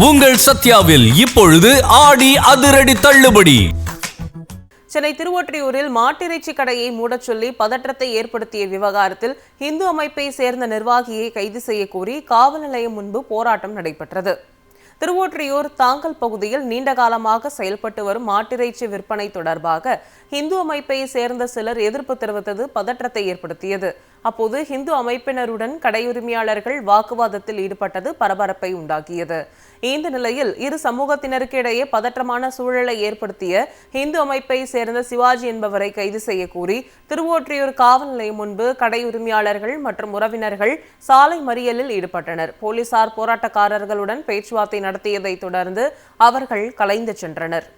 உங்கள் சத்யாவில் இப்பொழுது ஆடி அதிரடி தள்ளுபடி. சென்னை திருவொற்றியூரில் மாட்டிறைச்சி கடையை மூடச் சொல்லி பதற்றத்தை ஏற்படுத்திய விவகாரத்தில் இந்து அமைப்பை சேர்ந்த நிர்வாகியை கைது செய்ய கோரி காவல் நிலையம் முன்பு போராட்டம் நடைபெற்றது. திருவொற்றியூர் தாங்கல் பகுதியில் நீண்ட காலமாக செயல்பட்டு வரும் மாட்டிறைச்சி விற்பனை தொடர்பாக இந்து அமைப்பை சேர்ந்த சிலர் எதிர்ப்பு தெரிவித்தது பதற்றத்தை ஏற்படுத்தியது. அப்போது இந்து அமைப்பினருடன் கடையுரிமையாளர்கள் வாக்குவாதத்தில் ஈடுபட்டது பரபரப்பை உண்டாக்கியது. இந்த நிலையில் இரு சமூகத்தினருக்கு இடையே பதற்றமான சூழலை ஏற்படுத்திய இந்து அமைப்பை சேர்ந்த சிவாஜி என்பவரை கைது செய்ய கோரி திருவொற்றியூர் காவல் நிலையம் முன்பு கடையுரிமையாளர்கள் மற்றும் உறவினர்கள் சாலை மறியலில் ஈடுபட்டனர். போலீசார் போராட்டக்காரர்களுடன் பேச்சுவார்த்தை நடத்தியதை தொடர்ந்து அவர்கள் கலைந்து சென்றனர்.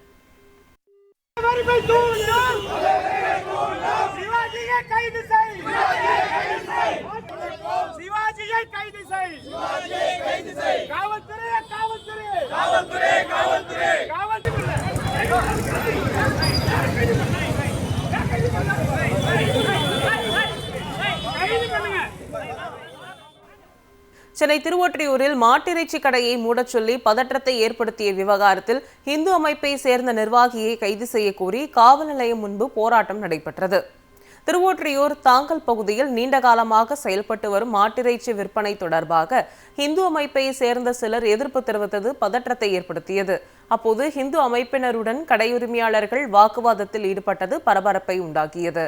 சென்னை திருவொற்றியூரில் மாட்டிறைச்சி கடையை மூடச் சொல்லி பதற்றத்தை ஏற்படுத்திய விவகாரத்தில் இந்து அமைப்பை சேர்ந்த நிர்வாகியை கைது செய்ய கோரி காவல் நிலையம் முன்பு போராட்டம் நடைபெற்றது. திருவொற்றியூர் தாங்கல் பகுதியில் நீண்ட காலமாக செயல்பட்டு வரும் மாட்டிறைச்சி விற்பனை தொடர்பாக இந்து அமைப்பை சேர்ந்த சிலர் எதிர்ப்பு தெரிவித்தது பதற்றத்தை ஏற்படுத்தியது. அப்போது இந்து அமைப்பினருடன் கடையுரிமையாளர்கள் வாக்குவாதத்தில் ஈடுபட்டது பரபரப்பை உண்டாக்கியது.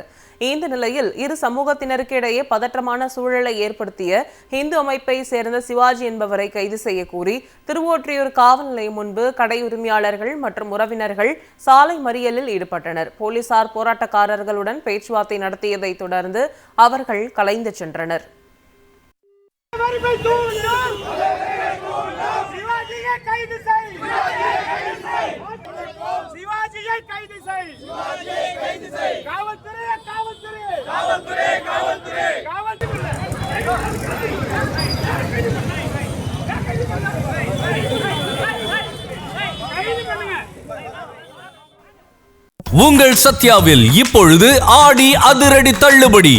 இந்த நிலையில் இரு சமூகத்தினருக்கு இடையே பதற்றமான சூழலை ஏற்படுத்திய இந்து அமைப்பை சேர்ந்த சிவாஜி என்பவரை கைது செய்ய கோரி திருவொற்றியூர் காவல் நிலையம் முன்பு கடையுரிமையாளர்கள் மற்றும் உறவினர்கள் சாலை மறியலில் ஈடுபட்டனர். போலீசார் போராட்டக்காரர்களுடன் பேச்சுவார்த்தை நடத்தியதை தொடர்ந்து அவர்கள் கலைந்து சென்றனர். உங்கள் சத்யாவில் இப்பொழுது ஆடி அதிரடி தள்ளுபடி.